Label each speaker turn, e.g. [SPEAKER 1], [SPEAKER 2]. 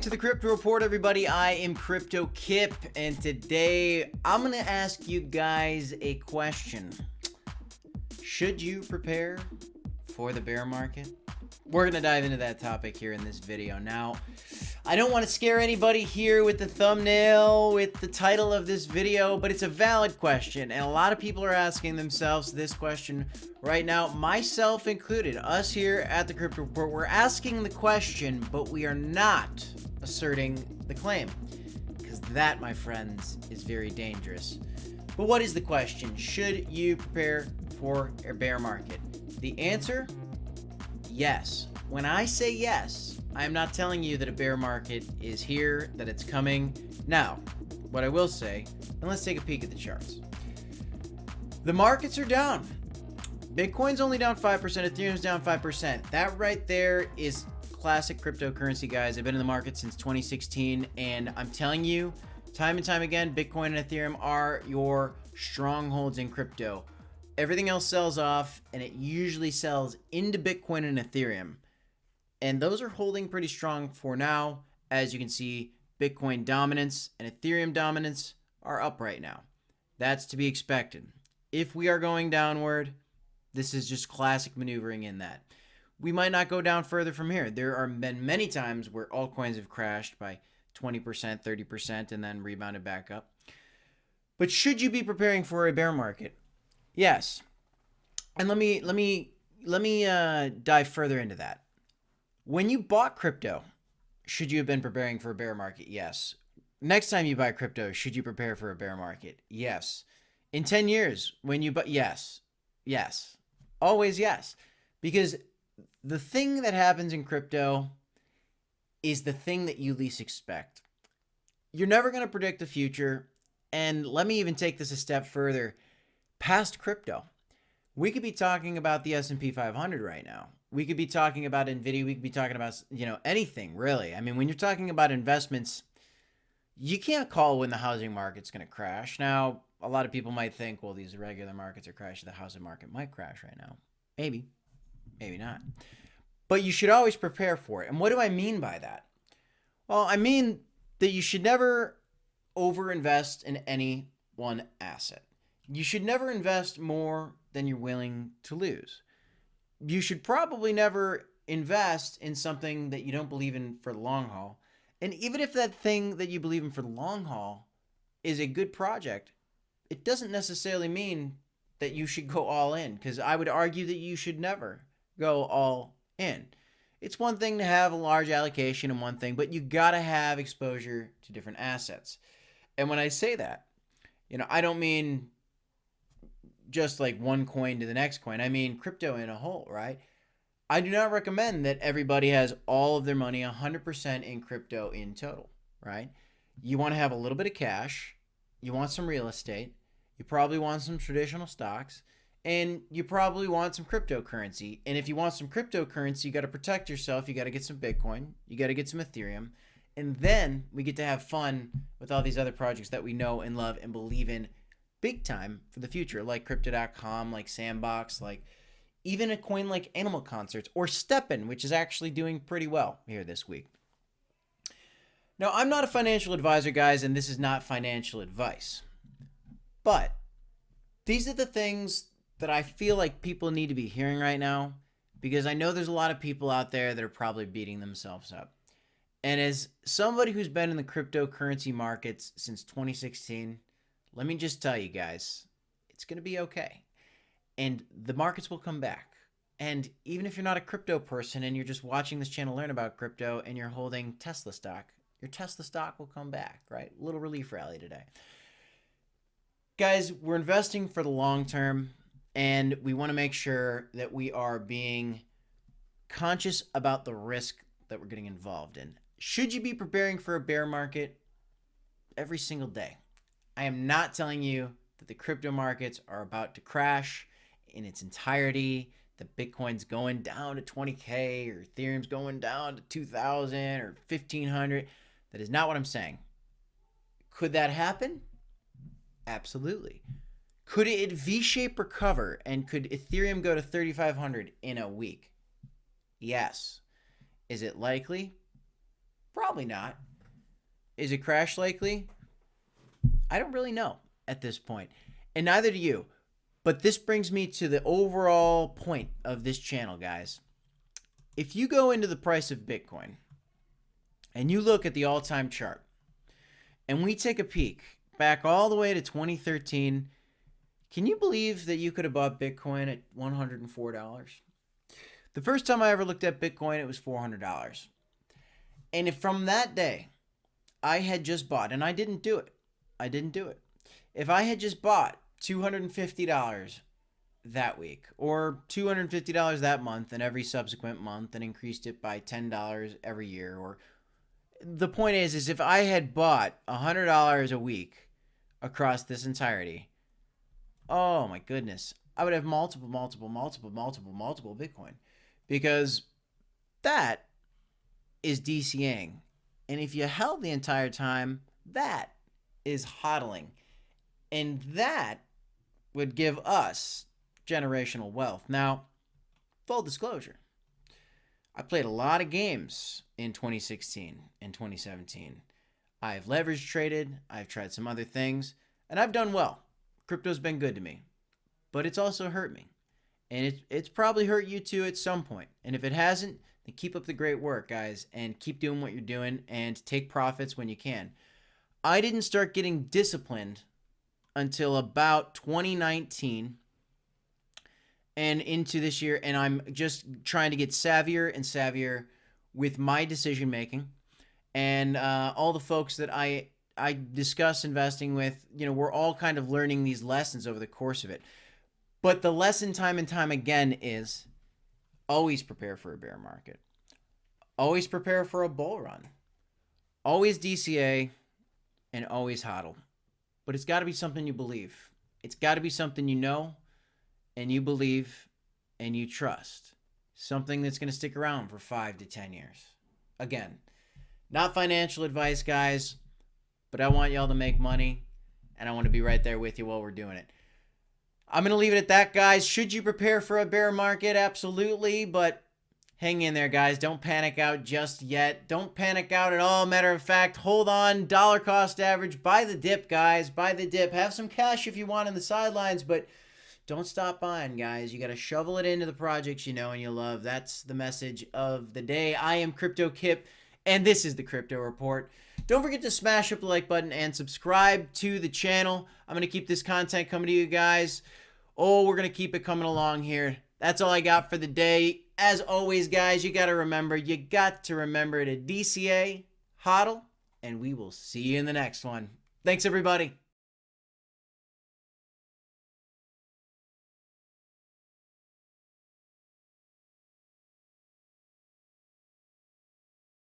[SPEAKER 1] to the Crypto Report, everybody. I am Crypto Kip, and today I'm going to ask you guys a question. Should you prepare for the bear market? We're going to dive into that topic here in this video. Now, I don't want to scare anybody here with the thumbnail, with the title of this video, but it's a valid question, and a lot of people are asking themselves this question right now, myself included. Us here at the Crypto Report, we're asking the question, but we are not asserting the claim, because that, my friends, is very dangerous. But what is the question? Should you prepare for a bear market? The answer? Yes. When I say yes, I am not telling you that a bear market is here, that it's coming. Now, what I will say, and let's take a peek at the charts. The markets are down. Bitcoin's only down 5%, Ethereum's down 5%. That right there is classic cryptocurrency, guys. I've been in the market since 2016, and I'm telling you, time and time again, Bitcoin and Ethereum are your strongholds in crypto. Everything else sells off, and it usually sells into Bitcoin and Ethereum. And those are holding pretty strong for now. As you can see, Bitcoin dominance and Ethereum dominance are up right now. That's to be expected. If we are going downward, this is just classic maneuvering in that. We might not go down further from here. There are been many times where altcoins have crashed by 20%, 30%, and then rebounded back up. But should you be preparing for a bear market? Yes. And let me dive further into that. When you bought crypto, should you have been preparing for a bear market? Yes. Next time you buy crypto, should you prepare for a bear market? Yes. In 10 years, when you buy, yes. Yes. Always yes. Because the thing that happens in crypto is the thing that you least expect. You're never going to predict the future. And let me even take this a step further. Past crypto, we could be talking about the S&P 500 right now. We could be talking about NVIDIA. We could be talking about, anything really. I mean, when you're talking about investments, you can't call when the housing market's going to crash. Now, a lot of people might think, well, these regular markets are crashing. The housing market might crash right now. Maybe, maybe not. But you should always prepare for it. And what do I mean by that? Well, I mean that you should never overinvest in any one asset. You should never invest more than you're willing to lose. You should probably never invest in something that you don't believe in for the long haul. And even if that thing that you believe in for the long haul is a good project, it doesn't necessarily mean that you should go all in, because I would argue that you should never go all in. It's one thing to have a large allocation in one thing, but you got to have exposure to different assets. And when I say that, I don't mean just like one coin to the next coin. I mean crypto in a whole, right? I do not recommend that everybody has all of their money 100% in crypto in total, right? You want to have a little bit of cash. You want some real estate. You probably want some traditional stocks. And you probably want some cryptocurrency. And if you want some cryptocurrency, you got to protect yourself. You got to get some Bitcoin. You got to get some Ethereum. And then we get to have fun with all these other projects that we know and love and believe in big time for the future, like crypto.com, like Sandbox, like even a coin like Animal Concerts or Steppen, which is actually doing pretty well here this week. Now, I'm not a financial advisor, guys, and this is not financial advice. But these are the things that I feel like people need to be hearing right now, because I know there's a lot of people out there that are probably beating themselves up. And as somebody who's been in the cryptocurrency markets since 2016, let me just tell you guys, it's going to be okay. And the markets will come back. And even if you're not a crypto person and you're just watching this channel learn about crypto and you're holding Tesla stock, your Tesla stock will come back, right? A little relief rally today. Guys, we're investing for the long term, and we want to make sure that we are being conscious about the risk that we're getting involved in. Should you be preparing for a bear market? Every single day. I am not telling you that the crypto markets are about to crash in its entirety, that Bitcoin's going down to 20K or Ethereum's going down to 2,000 or 1,500. That is not what I'm saying. Could that happen? Absolutely. Could it V-shape recover, and could Ethereum go to 3,500 in a week? Yes. Is it likely? Probably not. Is it crash likely? I don't really know at this point, and neither do you. But this brings me to the overall point of this channel, guys. If you go into the price of Bitcoin and you look at the all-time chart, and we take a peek back all the way to 2013, can you believe that you could have bought Bitcoin at $104? The first time I ever looked at Bitcoin, it was $400. And if from that day, I had just bought, and I didn't do it. If I had just bought $250 that week, or $250 that month and every subsequent month, and increased it by $10 every year, or the point is if I had bought $100 a week across this entirety, oh my goodness, I would have multiple Bitcoin, because that is DCAing. And if you held the entire time, that is hodling. And that would give us generational wealth. Now, full disclosure, I played a lot of games in 2016 and 2017. I've leverage traded, I've tried some other things, and I've done well. Crypto's been good to me, but it's also hurt me. And it's probably hurt you too at some point. And if it hasn't, then keep up the great work, guys, and keep doing what you're doing and take profits when you can. I didn't start getting disciplined until about 2019 and into this year, and I'm just trying to get savvier and savvier with my decision making. And all the folks that I discuss investing with, we're all kind of learning these lessons over the course of it. But the lesson time and time again is always prepare for a bear market. Always prepare for a bull run. Always DCA and always hodl. But it's got to be something you believe. It's got to be something you know and you believe and you trust. Something that's going to stick around for 5 to 10 years. Again, not financial advice, guys, but I want y'all to make money, and I want to be right there with you while we're doing it. I'm going to leave it at that, guys. Should you prepare for a bear market? Absolutely, but hang in there, guys. Don't panic out just yet. Don't panic out at all. Matter of fact, hold on. Dollar cost average. Buy the dip, guys. Buy the dip. Have some cash if you want on the sidelines, but don't stop buying, guys. You got to shovel it into the projects you know and you love. That's the message of the day. I am Crypto Kip, and this is the Crypto Report. Don't forget to smash up the like button and subscribe to the channel. I'm going to keep this content coming to you guys. Oh, we're going to keep it coming along here. That's all I got for the day. As always, guys, you got to remember to DCA, hodl, and we will see you in the next one. Thanks, everybody.